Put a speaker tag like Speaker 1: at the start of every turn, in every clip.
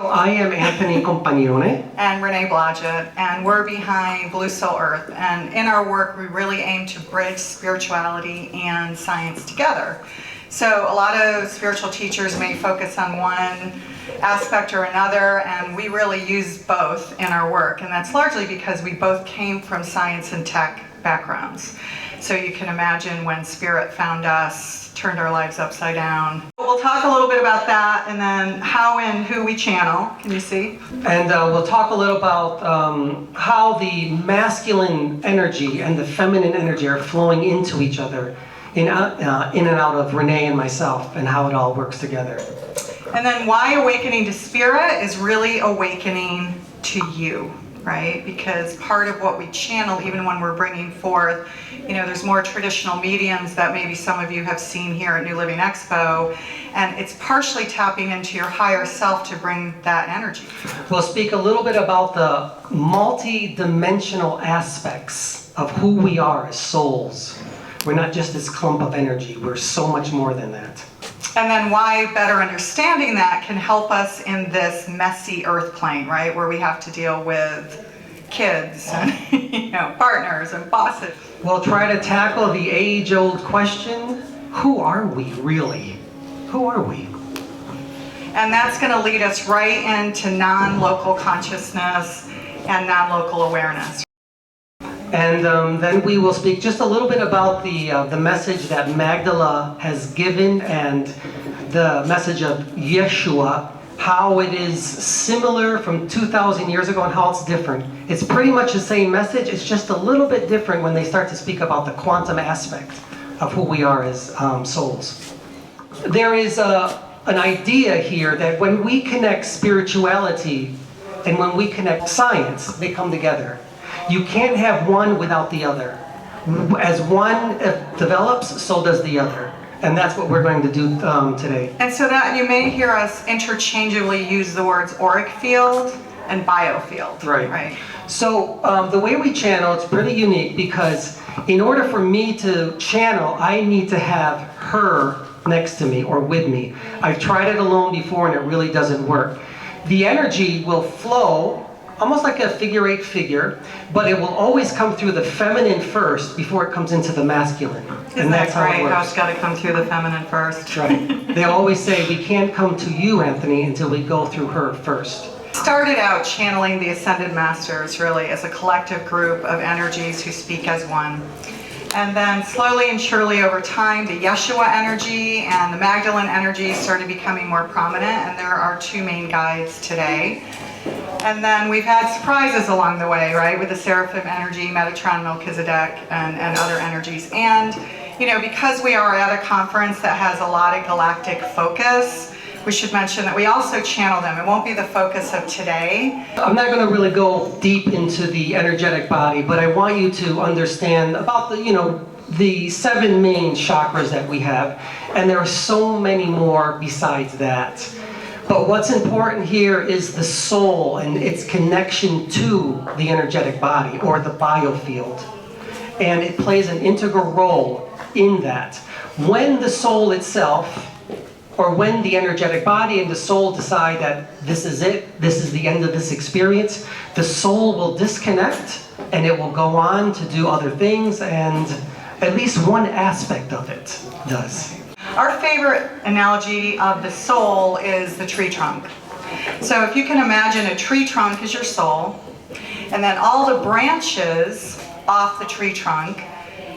Speaker 1: I am Anthony Compagnone.
Speaker 2: And Renee Blodgett, and we're behind Blue Soul Earth. And in our work, we really aim to bridge spirituality and science together. So a lot of spiritual teachers may focus on one aspect or another, and we really use both in our work. And that's largely because we both came from science and tech backgrounds. So you can imagine when Spirit found us, turned our lives upside down. We'll talk a little bit about that, and then how and who we channel. Can you see?
Speaker 1: And we'll talk a little about how the masculine energy and the feminine energy are flowing into each other in and out of Renee and myself, and how it all works together.
Speaker 2: And then why awakening to Spirit is really awakening to you, right? Because part of what we channel, even when we're bringing forth, there's more traditional mediums that maybe some of you have seen here at New Living Expo, and it's partially tapping into your higher self to bring that energy.
Speaker 1: We'll speak a little bit about the multi-dimensional aspects of who we are as souls. We're not just this clump of energy, we're so much more than that.
Speaker 2: And then why better understanding that can help us in this messy earth plane, right? Where we have to deal with kids and partners and bosses.
Speaker 1: We'll try to tackle the age-old question, who are we really? Who are we?
Speaker 2: And that's going to lead us right into non-local consciousness and non-local awareness.
Speaker 1: And then we will speak just a little bit about the message that Magdalene has given, and the message of Yeshua, how it is similar from 2,000 years ago and how it's different. It's pretty much the same message, it's just a little bit different when they start to speak about the quantum aspect of who we are as souls. There is an idea here that when we connect spirituality and when we connect science, they come together. You can't have one without the other. As one develops, so does the other. And that's what we're going to do today.
Speaker 2: And so that you may hear us interchangeably use the words auric field and biofield.
Speaker 1: Right. So the way we channel, it's pretty unique because in order for me to channel, I need to have her next to me or with me. I've tried it alone before and it really doesn't work. The energy will flow almost like a figure-8 figure, but it will always come through the feminine first before it comes into the masculine.
Speaker 2: And that's how it works. How it's got to come through the feminine first.
Speaker 1: That's right. They always say, we can't come to you, Anthony, until we go through her first.
Speaker 2: Started out channeling the Ascended Masters, really, as a collective group of energies who speak as one. And then slowly and surely over time, the Yeshua energy and the Magdalene energy started becoming more prominent, and there are two main guides today. And then we've had surprises along the way, right, with the Seraphim energy, Metatron and Melchizedek, and other energies. And, because we are at a conference that has a lot of galactic focus, we should mention that we also channel them. It won't be the focus of today.
Speaker 1: I'm not going to really go deep into the energetic body, but I want you to understand about the 7 main chakras that we have, and there are so many more besides that. But what's important here is the soul and its connection to the energetic body, or the biofield. And it plays an integral role in that. When the soul itself, or when the energetic body and the soul decide that this is it, this is the end of this experience, the soul will disconnect and it will go on to do other things, and at least one aspect of it does.
Speaker 2: Our favorite analogy of the soul is the tree trunk. So if you can imagine a tree trunk is your soul, and then all the branches off the tree trunk,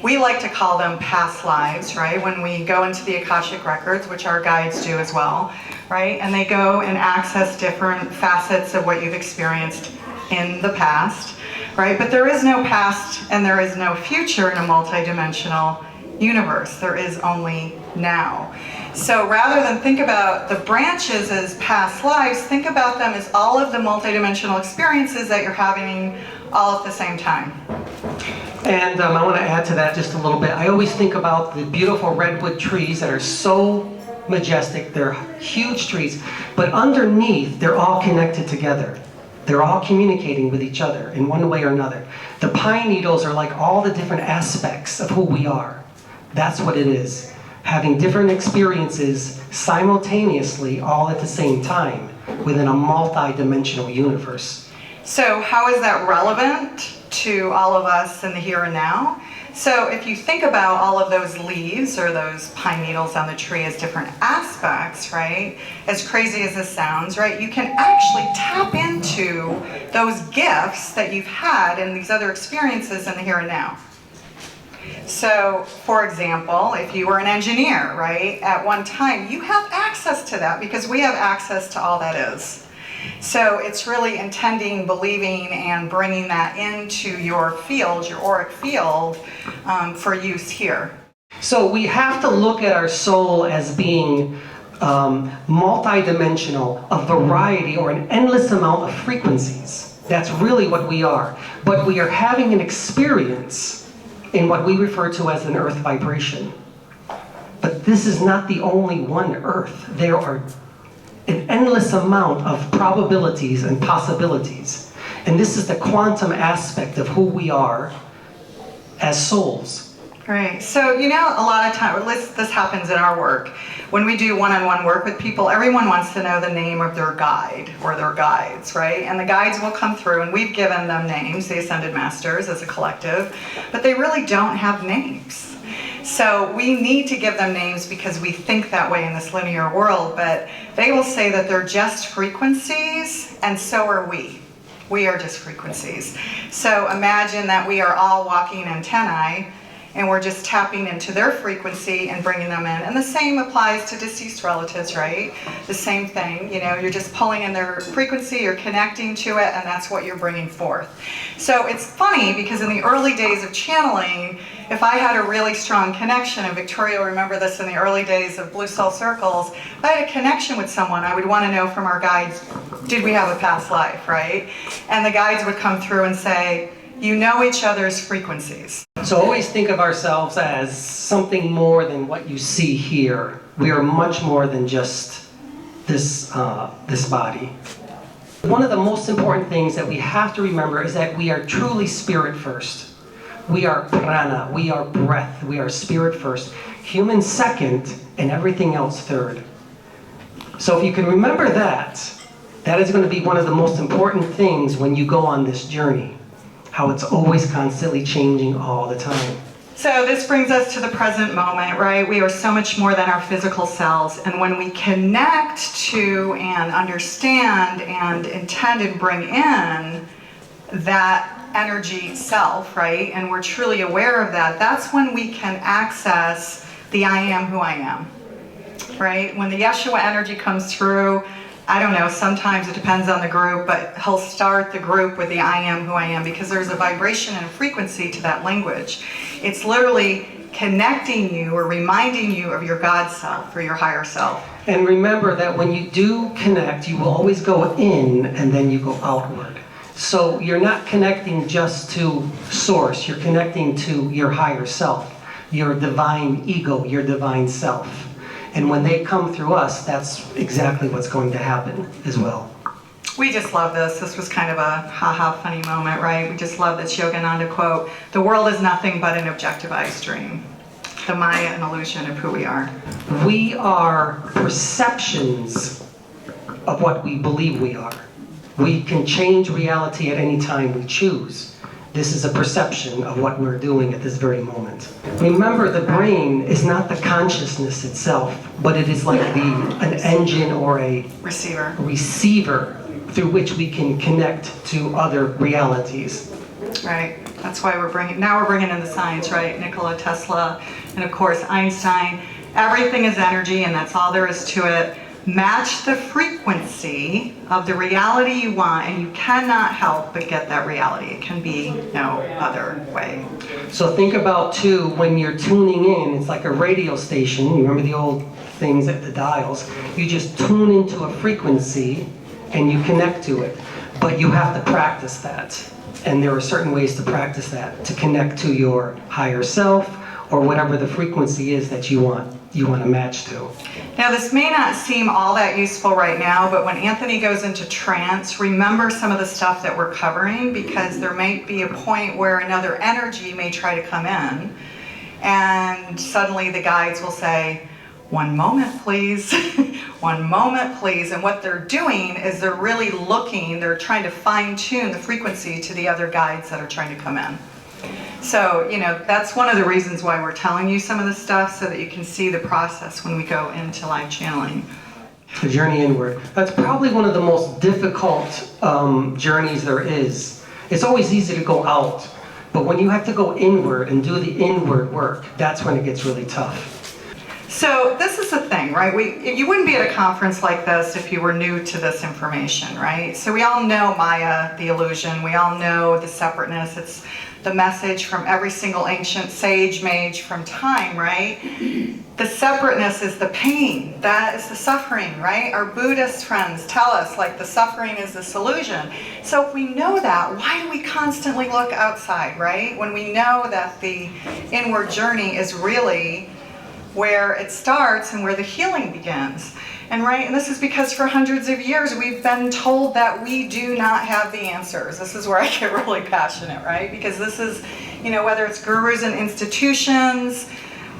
Speaker 2: we like to call them past lives, right? When we go into the Akashic records, which our guides do as well, right? And they go and access different facets of what you've experienced in the past, right? But there is no past and there is no future in a multidimensional universe. There is only now. So rather than think about the branches as past lives, think about them as all of the multidimensional experiences that you're having all at the same time.
Speaker 1: And I want to add to that just a little bit. I always think about the beautiful redwood trees that are so majestic. They're huge trees, but underneath they're all connected together. They're all communicating with each other in one way or another. The pine needles are like all the different aspects of who we are. That's what it is. Having different experiences simultaneously all at the same time. within a multi-dimensional universe.
Speaker 2: So how is that relevant to all of us in the here and now? So if you think about all of those leaves or those pine needles on the tree as different aspects, right? As crazy as this sounds, right? You can actually tap into those gifts that you've had in these other experiences in the here and now. So, for example, if you were an engineer, right, at one time, you have access to that because we have access to all that is. So it's really intending, believing, and bringing that into your field, your auric field, for use here.
Speaker 1: So we have to look at our soul as being multi-dimensional, a variety or an endless amount of frequencies. That's really what we are. But we are having an experience in what we refer to as an earth vibration. But this is not the only one earth. There are an endless amount of probabilities and possibilities. And this is the quantum aspect of who we are as souls.
Speaker 2: Right. So, you know, a lot of times, this happens in our work. When we do one-on-one work with people, everyone wants to know the name of their guide or their guides, right? And the guides will come through, and we've given them names, the Ascended Masters as a collective, but they really don't have names. So we need to give them names because we think that way in this linear world, but they will say that they're just frequencies, and so are we. We are just frequencies. So imagine that we are all walking antennae, and we're just tapping into their frequency and bringing them in. And the same applies to deceased relatives, right? The same thing, you know, you're just pulling in their frequency, you're connecting to it, and that's what you're bringing forth. So it's funny because in the early days of channeling, if I had a really strong connection, and Victoria will remember this in the early days of Blue Soul Circles, if I had a connection with someone, I would want to know from our guides, did we have a past life, right? And the guides would come through and say, you know each other's frequencies.
Speaker 1: So always think of ourselves as something more than what you see here. We are much more than just this body. One of the most important things that we have to remember is that we are truly spirit first. We are prana, we are breath, we are spirit first. Human second, and everything else third. So if you can remember that, that is going to be one of the most important things when you go on this journey. How it's always constantly changing all the time.
Speaker 2: So this brings us to the present moment, right? We are so much more than our physical selves. And when we connect to and understand and intend and bring in that energy self, right? And we're truly aware of that, that's when we can access the I am who I am, right? When the Yeshua energy comes through, I don't know, sometimes it depends on the group, but he'll start the group with the I am who I am because there's a vibration and a frequency to that language. It's literally connecting you or reminding you of your God self or your higher self.
Speaker 1: And remember that when you do connect, you will always go in and then you go outward. So you're not connecting just to source, you're connecting to your higher self, your divine ego, your divine self. And when they come through us, that's exactly what's going to happen as well.
Speaker 2: We just love this. This was kind of a ha-ha funny moment, right? We just love this Yogananda quote, "The world is nothing but an objectivized dream." The Maya and illusion of who we are.
Speaker 1: We are perceptions of what we believe we are. We can change reality at any time we choose. This is a perception of what we're doing at this very moment. Remember, the brain is not the consciousness itself, but it is like an engine or a receiver through which we can connect to other realities.
Speaker 2: Right. That's why we're bringing in the science, right? Nikola Tesla, and of course Einstein. Everything is energy, and that's all there is to it. Match the frequency of the reality you want, and you cannot help but get that reality. It can be no other way.
Speaker 1: So think about, too, when you're tuning in, it's like a radio station. You remember the old things at the dials? You just tune into a frequency, and you connect to it. But you have to practice that. And there are certain ways to practice that, to connect to your higher self, or whatever the frequency is that you want to match to.
Speaker 2: Now, this may not seem all that useful right now, but when Anthony goes into trance, remember some of the stuff that we're covering, because there might be a point where another energy may try to come in, and suddenly the guides will say, "One moment, please." One moment, please. And what they're doing is they're really looking, they're trying to fine-tune the frequency to the other guides that are trying to come in. So, that's one of the reasons why we're telling you some of this stuff, so that you can see the process when we go into live channeling.
Speaker 1: The journey inward. That's probably one of the most difficult journeys there is. It's always easy to go out, but when you have to go inward and do the inward work, that's when it gets really tough.
Speaker 2: So this is the thing, right? You wouldn't be at a conference like this if you were new to this information, right? So we all know Maya, the illusion. We all know the separateness. It's the message from every single ancient sage, mage from time, right? The separateness is the pain. That is the suffering, right? Our Buddhist friends tell us, like, the suffering is this illusion. So if we know that, why do we constantly look outside, right? When we know that the inward journey is really where it starts and where the healing begins. And this is because for hundreds of years we've been told that we do not have the answers. This is where I get really passionate, right? Because this is, whether it's gurus and institutions,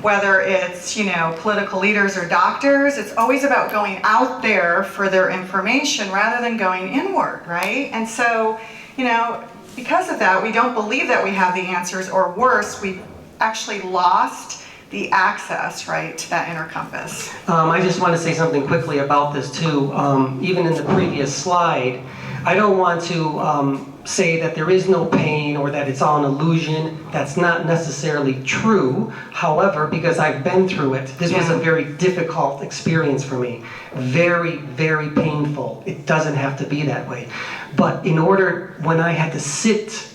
Speaker 2: whether it's, political leaders or doctors, it's always about going out there for their information rather than going inward, right? And so, because of that, we don't believe that we have the answers, or worse, we've actually lost the access, right, to that inner compass.
Speaker 1: I just want to say something quickly about this too. Even in the previous slide, I don't want to say that there is no pain or that it's all an illusion. That's not necessarily true. However, because I've been through it, this was a very difficult experience for me. Very, very painful. It doesn't have to be that way. But when I had to sit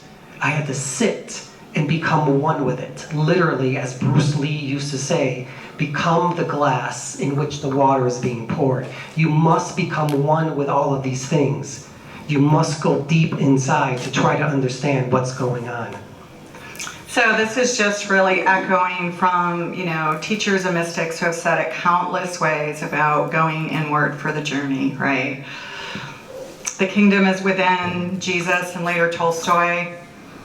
Speaker 1: and become one with it. Literally, as Bruce Lee used to say, become the glass in which the water is being poured. You must become one with all of these things. You must go deep inside to try to understand what's going on.
Speaker 2: So this is just really echoing from, teachers and mystics who have said it countless ways about going inward for the journey, right? The kingdom is within, Jesus, and later Tolstoy.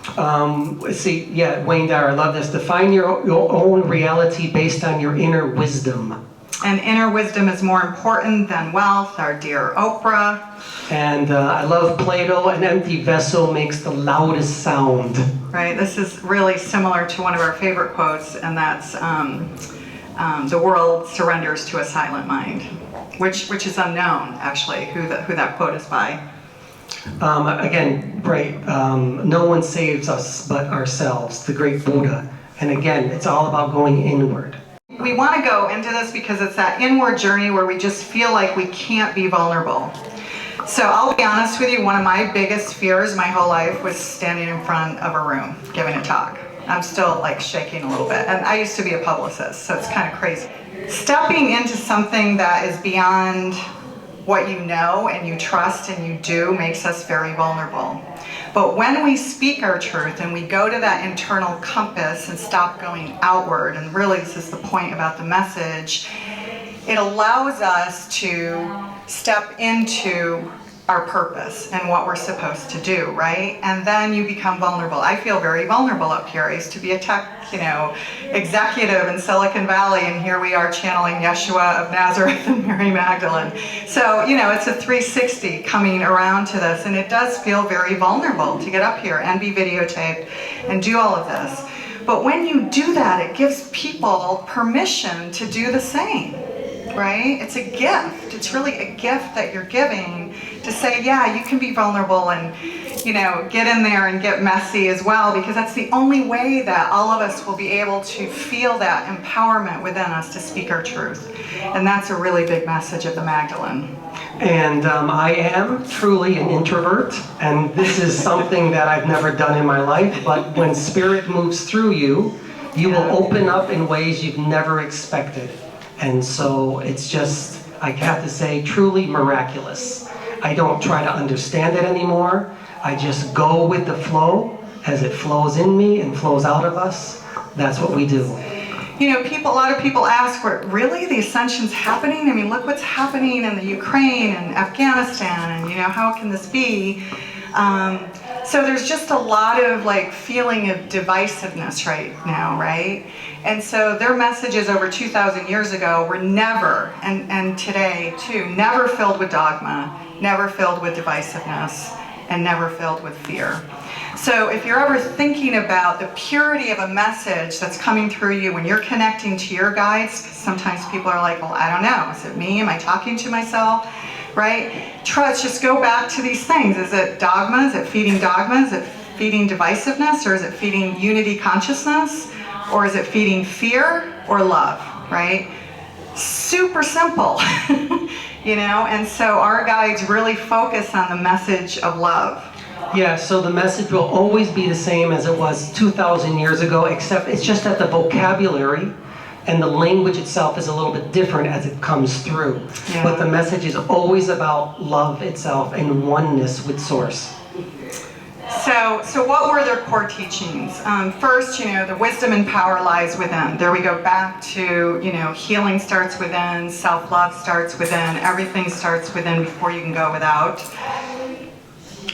Speaker 1: Wayne Dyer, I love this. Define your own reality based on your inner wisdom.
Speaker 2: And inner wisdom is more important than wealth, our dear Oprah.
Speaker 1: And I love Plato, an empty vessel makes the loudest sound.
Speaker 2: Right, this is really similar to one of our favorite quotes, and that's the world surrenders to a silent mind, which is unknown, actually, who that quote is by.
Speaker 1: No one saves us but ourselves, the great Buddha. And again, it's all about going inward.
Speaker 2: We want to go into this because it's that inward journey where we just feel like we can't be vulnerable. So I'll be honest with you, one of my biggest fears my whole life was standing in front of a room, giving a talk. I'm still shaking a little bit. And I used to be a publicist, so it's kind of crazy. Stepping into something that is beyond what you know and you trust and you do makes us very vulnerable. But when we speak our truth and we go to that internal compass and stop going outward, and really this is the point about the message, it allows us to step into our purpose and what we're supposed to do, right? And then you become vulnerable. I feel very vulnerable up here. I used to be a tech, executive in Silicon Valley, and here we are channeling Yeshua of Nazareth and Mary Magdalene. So, it's a 360 coming around to this, and it does feel very vulnerable to get up here and be videotaped and do all of this. But when you do that, it gives people permission to do the same. Right? It's a gift. It's really a gift that you're giving to say, yeah, you can be vulnerable and, get in there and get messy as well, because that's the only way that all of us will be able to feel that empowerment within us to speak our truth. And that's a really big message of the Magdalene.
Speaker 1: And I am truly an introvert, and this is something that I've never done in my life, but when Spirit moves through you, you will open up in ways you've never expected. And so it's just, I have to say, truly miraculous. I don't try to understand it anymore. I just go with the flow as it flows in me and flows out of us. That's what we do.
Speaker 2: A lot of people ask, really, the ascension's happening? I mean, look what's happening in the Ukraine and Afghanistan, and, how can this be? So there's just a lot of like feeling of divisiveness right now, right? And so their messages over 2,000 years ago were never, and today too, never filled with dogma, never filled with divisiveness, and never filled with fear. So if you're ever thinking about the purity of a message that's coming through you when you're connecting to your guides, sometimes people are like, well, I don't know, is it me? Am I talking to myself? Right? Trust, just go back to these things. Is it dogma? Is it feeding dogma? Is it feeding divisiveness? Or is it feeding unity consciousness? Or is it feeding fear or love? Right? Super simple. You know, and so our guides really focus on the message of love.
Speaker 1: Yeah, so the message will always be the same as it was 2,000 years ago, except it's just that the vocabulary and the language itself is a little bit different as it comes through.
Speaker 2: Yeah.
Speaker 1: But the message is always about love itself and oneness with Source.
Speaker 2: So what were their core teachings? First, you know, the wisdom and power lies within. There we go back to, you know, healing starts within, self-love starts within, everything starts within before you can go without.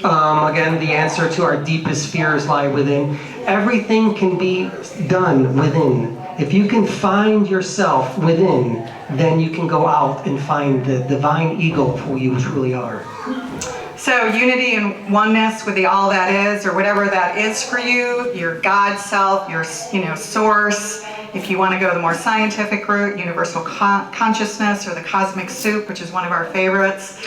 Speaker 1: Again, the answer to our deepest fears lie within. Everything can be done within. If you can find yourself within, then you can go out and find the divine ego of who you truly are.
Speaker 2: So unity and oneness with the all that is, or whatever that is for you, your God self, your, you know, source. If you want to go the more scientific route, universal consciousness, or the cosmic soup, which is one of our favorites,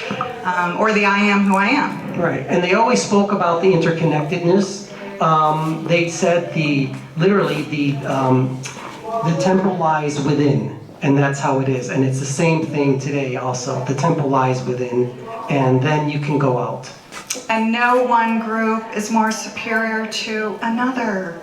Speaker 2: or the I am who I am.
Speaker 1: Right, and they always spoke about the interconnectedness. They said literally the temple lies within, and that's how it is. And it's the same thing today also. The temple lies within, and then you can go out.
Speaker 2: And no one group is more superior to another,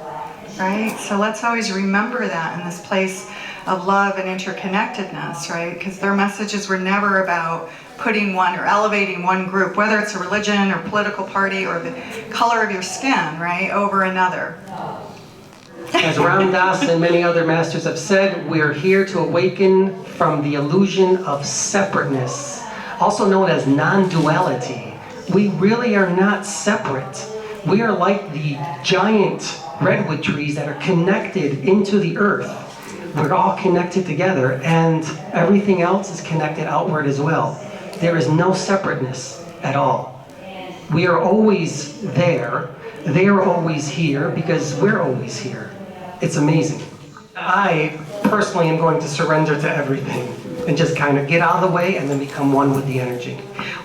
Speaker 2: right? So let's always remember that in this place of love and interconnectedness, right? Because their messages were never about putting one or elevating one group, whether it's a religion or political party or the color of your skin, right, over another.
Speaker 1: As Ram Dass and many other masters have said, we're here to awaken from the illusion of separateness, also known as non-duality. We really are not separate. We are like the giant redwood trees that are connected into the earth. We're all connected together, and everything else is connected outward as well. There is no separateness at all. We are always there. They are always here because we're always here. It's amazing. I personally am going to surrender to everything and just kind of get out of the way and then become one with the energy.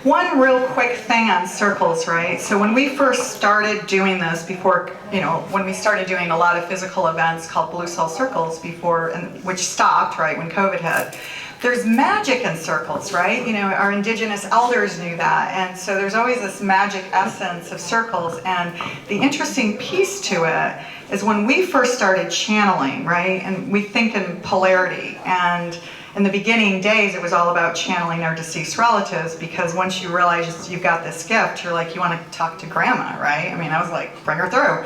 Speaker 2: One real quick thing on circles, right? So when we first started doing this before, you know, when we started doing a lot of physical events called Blue Soul Circles before, and which stopped, right, when COVID hit. There's magic in circles, right? You know, our indigenous elders knew that. And so there's always this magic essence of circles. And the interesting piece to it is when we first started channeling, right? And we think in polarity. And in the beginning days, it was all about channeling our deceased relatives, because once you realize you've got this gift, you're like, you want to talk to grandma, right? I mean, I was like, bring her through.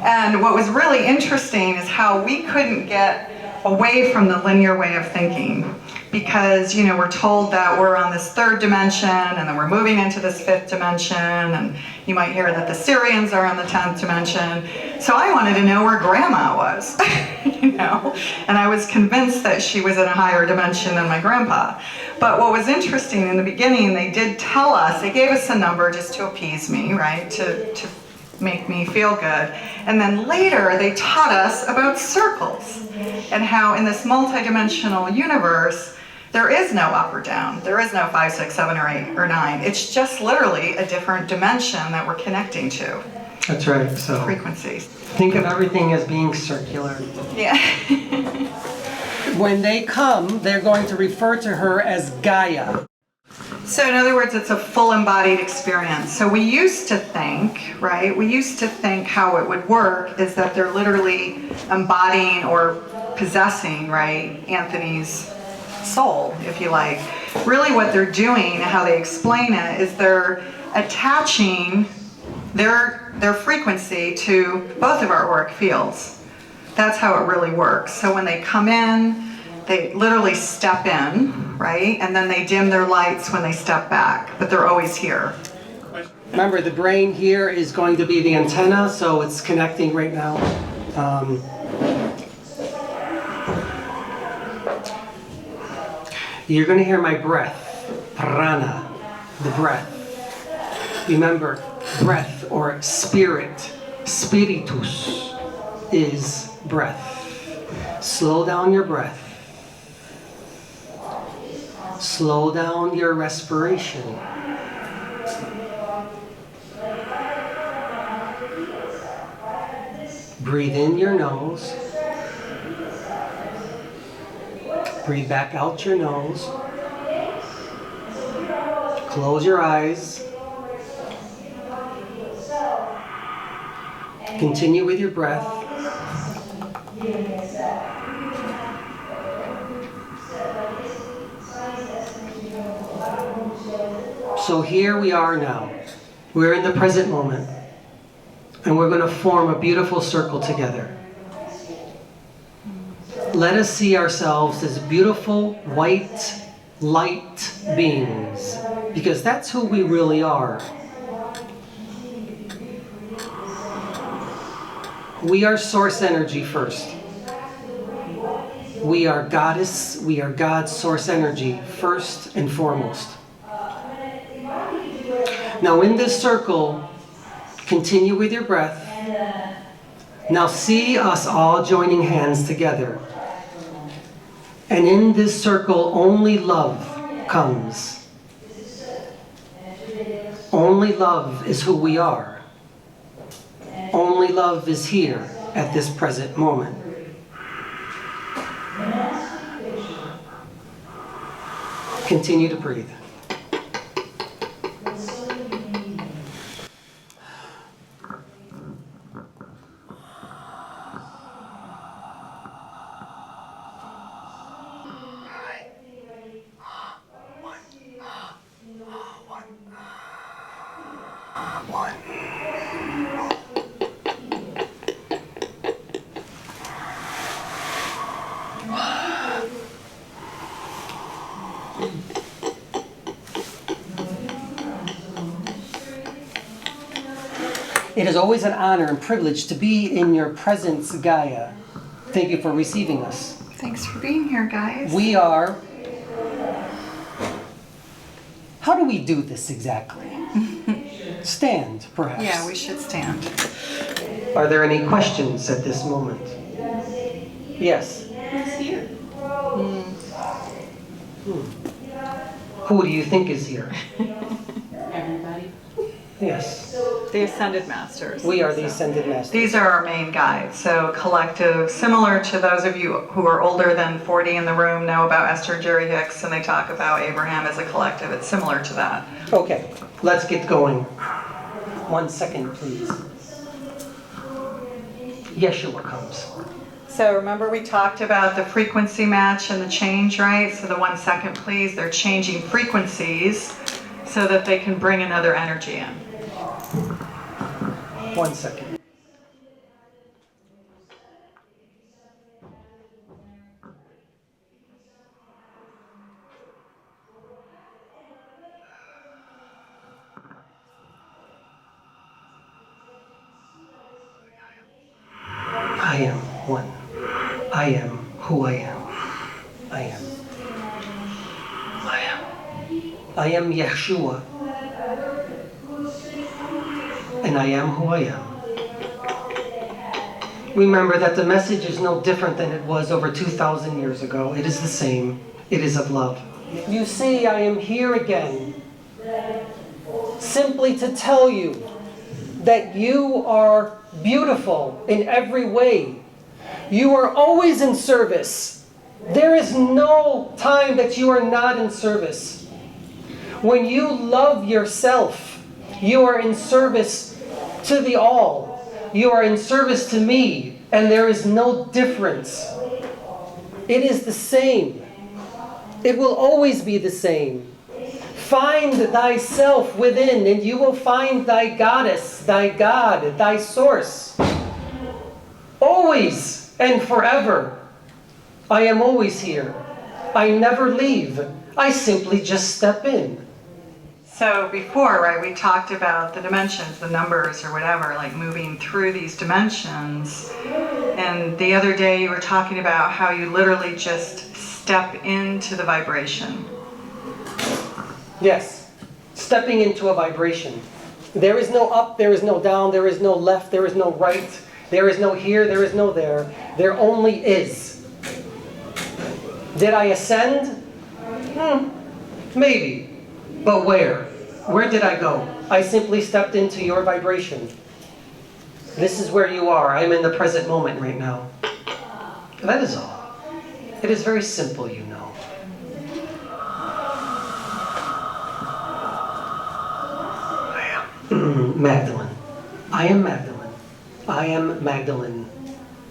Speaker 2: And what was really interesting is how we couldn't get away from the linear way of thinking. Because, you know, we're told that we're on this third dimension and then we're moving into this fifth dimension, and you might hear that the Syrians are on the 10th dimension. So I wanted to know where grandma was, you know, and I was convinced that she was in a higher dimension than my grandpa. But what was interesting in the beginning, they did tell us, they gave us a number just to appease me, right, to make me feel good. And then later they taught us about circles and how in this multidimensional universe, there is no up or down. There is no 5, 6, 7, or 8, or 9. It's just literally a different dimension that we're connecting to.
Speaker 1: That's right. So
Speaker 2: frequencies.
Speaker 1: Think of everything as being circular.
Speaker 2: Yeah.
Speaker 1: When they come, they're going to refer to her as Gaia.
Speaker 2: So in other words, it's a full embodied experience. So we used to think, right? We used to think how it would work is that they're literally embodying or possessing, right, Anthony's soul, if you like. Really what they're doing, how they explain it, is they're attaching their frequency to both of our auric fields. That's how it really works. So when they come in, they literally step in, right? And then they dim their lights when they step back, but they're always here.
Speaker 1: Remember, the brain here is going to be the antenna, so it's connecting right now. You're going to hear my breath, prana, the breath. Remember, breath or spirit, spiritus, is breath. Slow down your breath. Slow down your respiration. Breathe in your nose. Breathe back out your nose. Close your eyes. Continue with your breath. So here we are now. We're in the present moment. And we're going to form a beautiful circle together. Let us see ourselves as beautiful, white, light beings. Because that's who we really are. We are source energy first. We are goddess, we are God's source energy first and foremost. Now in this circle, continue with your breath. Now see us all joining hands together. And in this circle, only love comes. Only love is who we are. Only love is here at this present moment. Continue to breathe. It is always an honor and privilege to be in your presence, Gaia. Thank you for receiving us.
Speaker 2: Thanks for being here, guys.
Speaker 1: We are... How do we do this exactly? Stand, perhaps.
Speaker 2: Yeah, we should stand.
Speaker 1: Are there any questions at this moment? Yes.
Speaker 3: Who's here?
Speaker 1: Who do you think is here?
Speaker 3: Everybody.
Speaker 1: Yes.
Speaker 2: The Ascended Masters.
Speaker 1: We are the Ascended Masters.
Speaker 2: These are our main guides. So collective, similar to those of you who are older than 40 in the room know about Esther and Jerry Hicks, and they talk about Abraham as a collective. It's similar to that.
Speaker 1: Okay, let's get going. 1 second, please. Yeshua comes.
Speaker 2: So remember we talked about the frequency match and the change, right? So the 1 second, please. They're changing frequencies so that they can bring another energy in.
Speaker 1: 1 second. I am one. I am who I am. I am. I am. I am Yeshua. And I am who I am. Remember that the message is no different than it was over 2,000 years ago. It is the same. It is of love. You see, I am here again, simply to tell you that you are beautiful in every way. You are always in service. There is no time that you are not in service. When you love yourself, you are in service to the all. You are in service to me, and there is no difference. It is the same. It will always be the same. Find thyself within, and you will find thy goddess, thy God, thy source. Always and forever. I am always here. I never leave. I simply just step in.
Speaker 2: So before, right, we talked about the dimensions, the numbers or whatever, like moving through these dimensions. And the other day you were talking about how you literally just step into the vibration.
Speaker 1: Yes, stepping into a vibration. There is no up, there is no down, there is no left, there is no right, there is no here, there is no there. There only is. Did I ascend? Maybe. But where? Where did I go? I simply stepped into your vibration. This is where you are. I'm in the present moment right now. That is all. It is very simple, you know. I am Magdalene. I am Magdalene. I am Magdalene.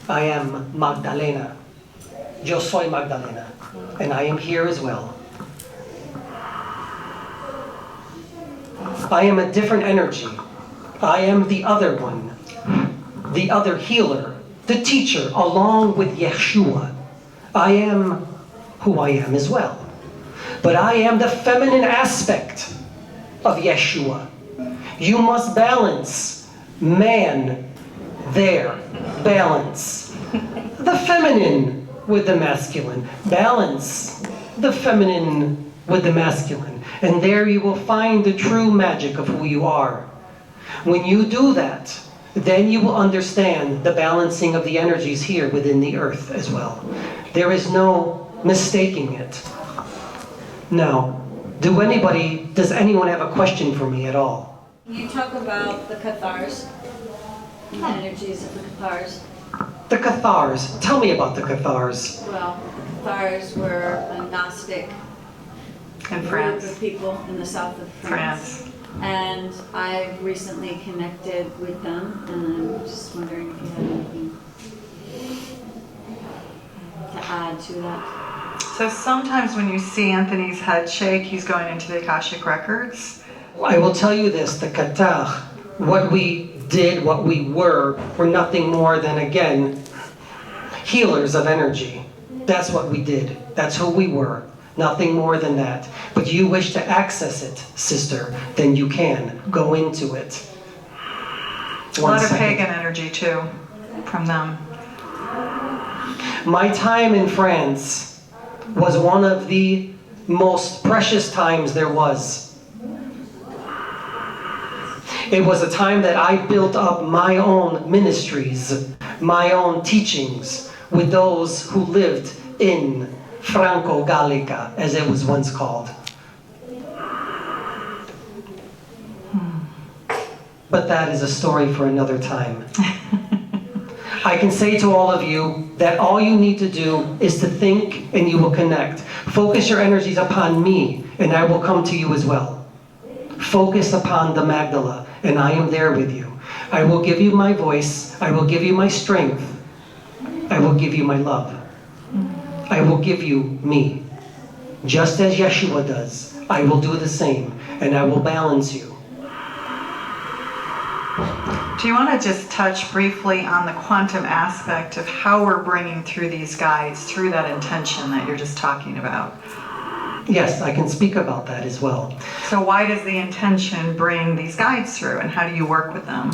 Speaker 1: I am Magdalena. Yo soy Magdalena. And I am here as well. I am a different energy. I am the other one, the other healer, the teacher, along with Yeshua. I am who I am as well. But I am the feminine aspect of Yeshua. You must balance man there. Balance the feminine with the masculine. Balance the feminine with the masculine. And there you will find the true magic of who you are. When you do that, then you will understand the balancing of the energies here within the earth as well. There is no mistaking it. Now, does anyone have a question for me at all?
Speaker 4: You talk about the Cathars, the energies of the Cathars.
Speaker 1: The Cathars. Tell me about the Cathars.
Speaker 4: Well, Cathars were a Gnostic
Speaker 2: In
Speaker 4: group
Speaker 2: France.
Speaker 4: of people in the south of France. And I've recently connected with them, and I'm just wondering if you have anything to add to that.
Speaker 2: So sometimes when you see Anthony's head shake, he's going into the Akashic Records.
Speaker 1: I will tell you this, the Qatar, what we did, what we were nothing more than, again, healers of energy. That's what we did. That's who we were. Nothing more than that. But you wish to access it, sister, then you can. Go into it.
Speaker 2: A lot of pagan energy too, from them.
Speaker 1: My time in France was one of the most precious times there was. It was a time that I built up my own ministries, my own teachings with those who lived in Franco-Gallica, as it was once called. But that is a story for another time. I can say to all of you that all you need to do is to think and you will connect. Focus your energies upon me and I will come to you as well. Focus upon the Magdala and I am there with you. I will give you my voice. I will give you my strength. I will give you my love. I will give you me. Just as Yeshua does, I will do the same and I will balance you.
Speaker 2: Do you want to just touch briefly on the quantum aspect of how we're bringing through these guides, through that intention that you're just talking about?
Speaker 1: Yes, I can speak about that as well.
Speaker 2: So why does the intention bring these guides through and how do you work with them?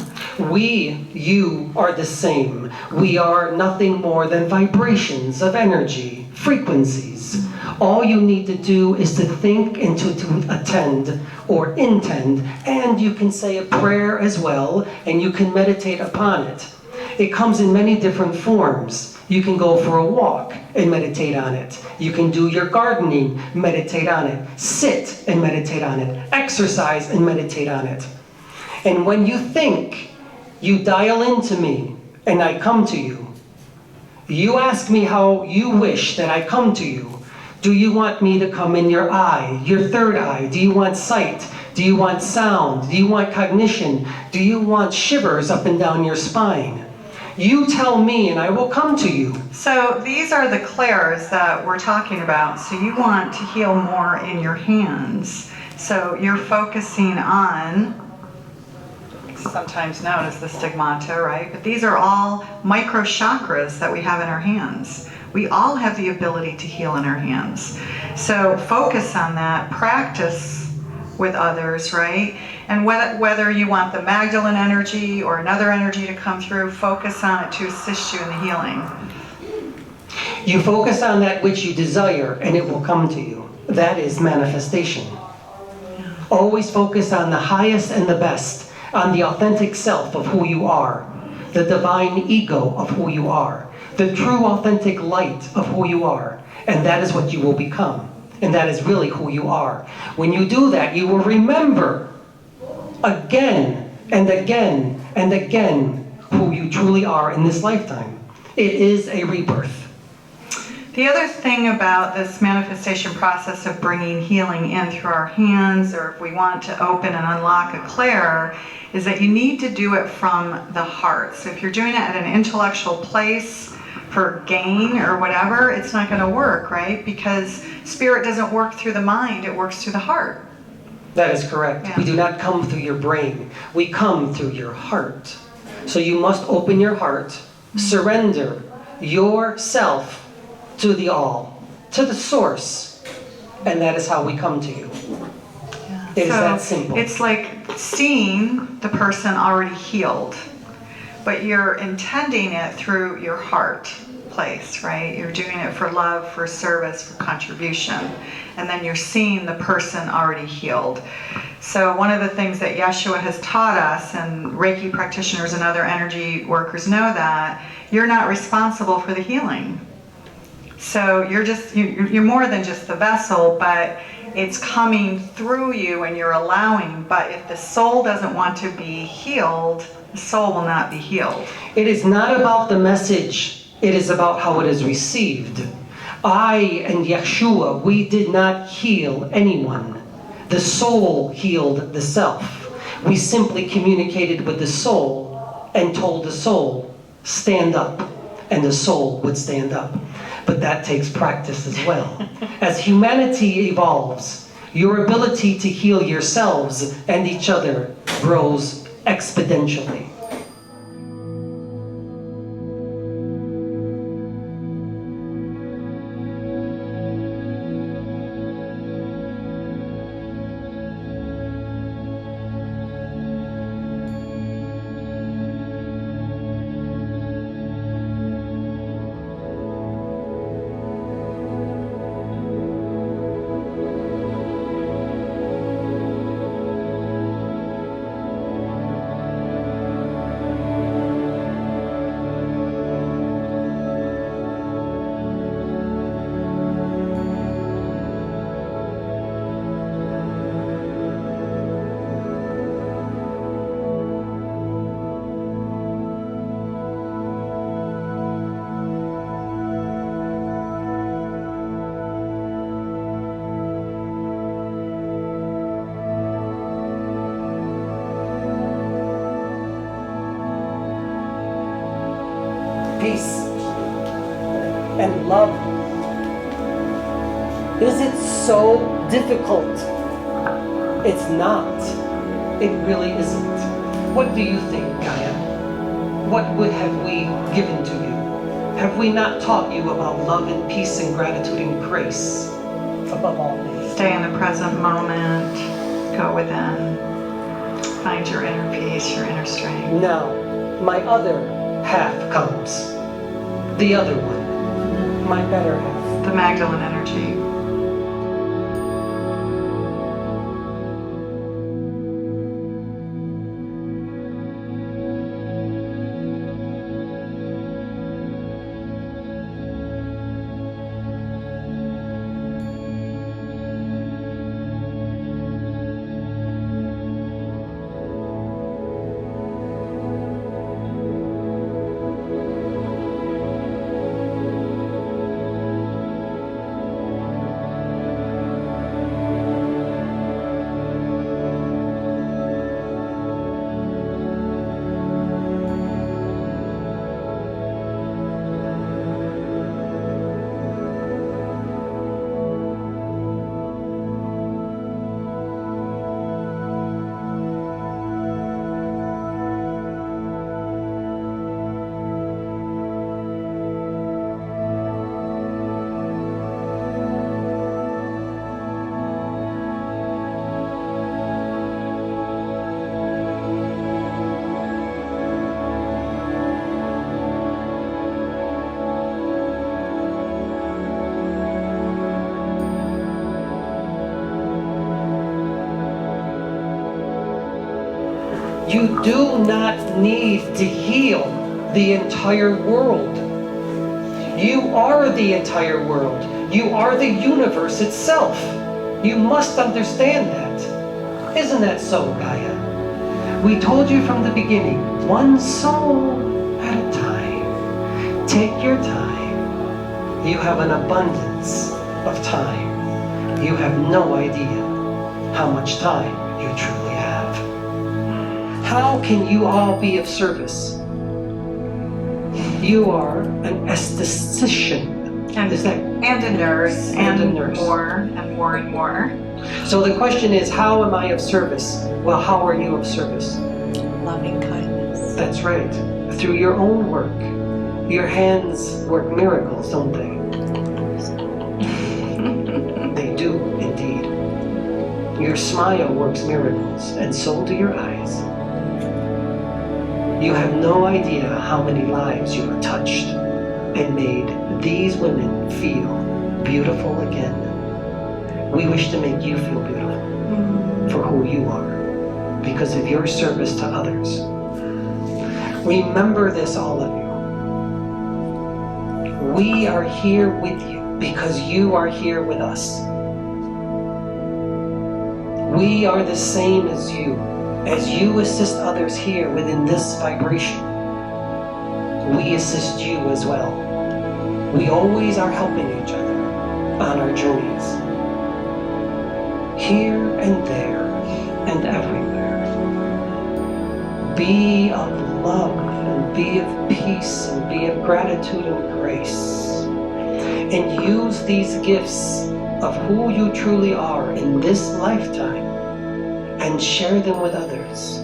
Speaker 1: You are the same. We are nothing more than vibrations of energy, frequencies. All you need to do is to think and to attend or intend, and you can say a prayer as well, and you can meditate upon it. It comes in many different forms. You can go for a walk and meditate on it. You can do your gardening, meditate on it. Sit and meditate on it. Exercise and meditate on it. And when you think, you dial into me and I come to you. You ask me how you wish that I come to you. Do you want me to come in your eye, your third eye? Do you want sight? Do you want sound? Do you want cognition? Do you want shivers up and down your spine? You tell me and I will come to you.
Speaker 2: So these are the clairs that we're talking about. So you want to heal more in your hands. So you're focusing on, sometimes known as the stigmata, right? But these are all micro chakras that we have in our hands. We all have the ability to heal in our hands. So focus on that, practice with others, right? And whether you want the Magdalene energy or another energy to come through, focus on it to assist you in the healing.
Speaker 1: You focus on that which you desire, and it will come to you. That is manifestation. Always focus on the highest and the best, on the authentic self of who you are, the divine ego of who you are, the true authentic light of who you are, and that is what you will become. And that is really who you are. When you do that, you will remember again and again and again who you truly are in this lifetime. It is a rebirth.
Speaker 2: The other thing about this manifestation process of bringing healing in through our hands, or if we want to open and unlock a clair, is that you need to do it from the heart. So if you're doing it at an intellectual place for gain or whatever, it's not going to work, right? Because spirit doesn't work through the mind, it works through the heart.
Speaker 1: That is correct.
Speaker 2: Yeah.
Speaker 1: We do not come through your brain. We come through your heart. So you must open your heart, surrender yourself to the all, to the source, and that is how we come to you.
Speaker 2: Yeah.
Speaker 1: It is that simple.
Speaker 2: It's like seeing the person already healed, but you're intending it through your heart place, right? You're doing it for love, for service, for contribution, and then you're seeing the person already healed. So one of the things that Yeshua has taught us, and Reiki practitioners and other energy workers know, that you're not responsible for the healing. So you're more than just the vessel, but it's coming through you and you're allowing. But if the soul doesn't want to be healed, the soul will not be healed.
Speaker 1: It is not about the message. It is about how it is received. I and Yeshua, we did not heal anyone. The soul healed the self. We simply communicated with the soul and told the soul, stand up, and the soul would stand up. But that takes practice as well. As humanity evolves, your ability to heal yourselves and each other grows exponentially. Peace and love. Is it so difficult? It's not. It really isn't. What do you think, Gaia? What would have we given to you? Have we not taught you about love and peace and gratitude and grace above all things?
Speaker 2: Stay in the present moment. Go within. Find your inner peace, your inner strength.
Speaker 1: Now, my other half comes. The other one. My better half.
Speaker 2: The Magdalene energy.
Speaker 1: You do not need to heal the entire world. You are the entire world. You are the universe itself. You must understand that. Isn't that so, Gaia? We told you from the beginning, one soul at a time. Take your time. You have an abundance of time. You have no idea how much time you truly have. How can you all be of service? You are an esthetician.
Speaker 2: And a nurse.
Speaker 1: And a nurse.
Speaker 2: More.
Speaker 1: So the question is, how am I of service? Well, how are you of service?
Speaker 5: Loving kindness.
Speaker 1: That's right. Through your own work. Your hands work miracles, don't they? They do, indeed. Your smile works miracles, and so do your eyes. You have no idea how many lives you have touched and made these women feel beautiful again. We wish to make you feel beautiful for who you are because of your service to others. Remember this, all of you. We are here with you because you are here with us. We are the same as you. As you assist others here within this vibration, we assist you as well. We always are helping each other on our journeys. Here and there and everywhere. Be of love and be of peace and be of gratitude and grace. And use these gifts of who you truly are in this lifetime and share them with others.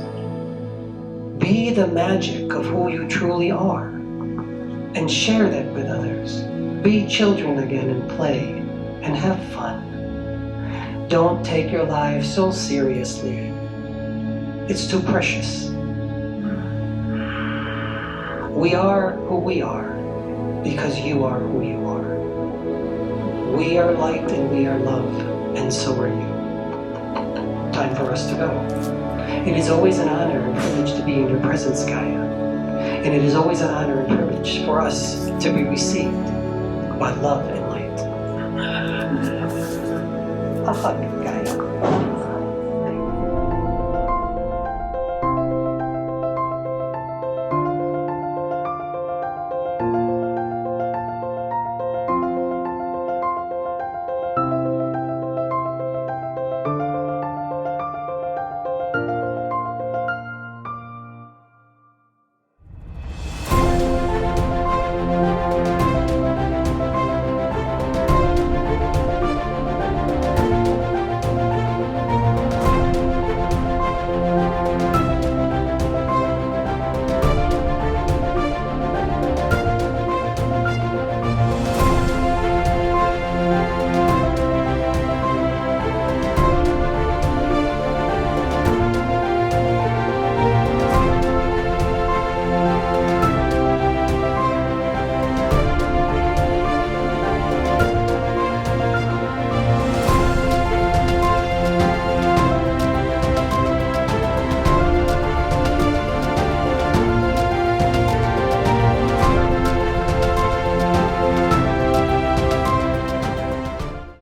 Speaker 1: Be the magic of who you truly are and share that with others. Be children again and play and have fun. Don't take your life so seriously. It's too precious. We are who we are because you are who you are. We are light and we are love, and so are you. Time for us to go. It is always an honor and privilege to be in your presence, Gaia. And it is always an honor and privilege for us to be received by love and light. A hug, Gaia.